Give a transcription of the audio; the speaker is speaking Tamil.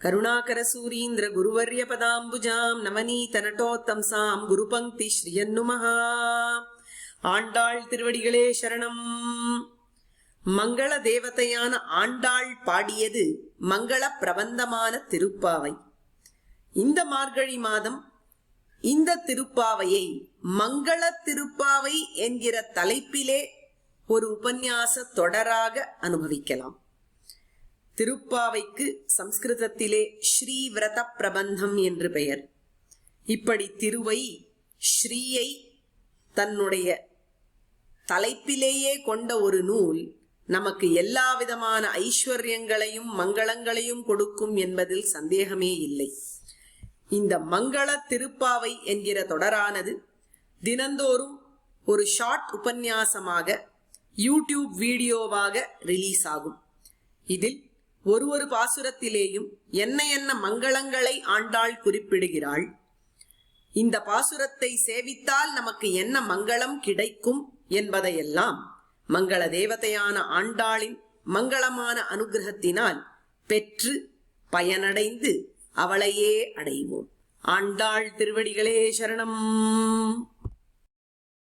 கருணாகரசூரீந்திர குருவர்ய பதாம்புஜாம் நவநீத நட்டோத்தம்சாம் குருபங்கி ஸ்ரீயன்னுமஹா. ஆண்டாள் திருவடிகளே சரணம். மங்கள தேவதையான ஆண்டாள் பாடியது மங்கள பிரபந்தமான திருப்பாவை. இந்த மார்கழி மாதம் இந்த திருப்பாவையை மங்கள திருப்பாவை என்கிற தலைப்பிலே ஒரு உபன்யாச தொடராக அனுபவிக்கலாம். திருப்பாவைக்கு சம்ஸ்கிருதத்திலே ஸ்ரீவிரத பிரபந்தம் என்று பெயர். இப்படி திருவை ஸ்ரீயை தன்னுடைய தலைப்பிலேயே கொண்ட ஒரு நூல் நமக்கு எல்லா விதமான ஐஸ்வர்யங்களையும் மங்களங்களையும் கொடுக்கும் என்பதில் சந்தேகமே இல்லை. இந்த மங்கள திருப்பாவை என்கிற தொடரானது தினந்தோறும் ஒரு ஷார்ட் உபன்யாசமாக யூடியூப் வீடியோவாக ரிலீஸ் ஆகும். இதில் ஒரு பாசுரத்திலேயும் என்ன என்ன மங்களங்களை ஆண்டாள் குறிப்பிடுகிறாள், இந்த பாசுரத்தை சேவித்தால் நமக்கு என்ன மங்களம் கிடைக்கும் என்பதையெல்லாம் மங்கள தேவதையான ஆண்டாளின் மங்களமான அனுகிரகத்தினால் பெற்று பயனடைந்து அவளையே அடைவோம். ஆண்டாள் திருவடிகளே சரணம்.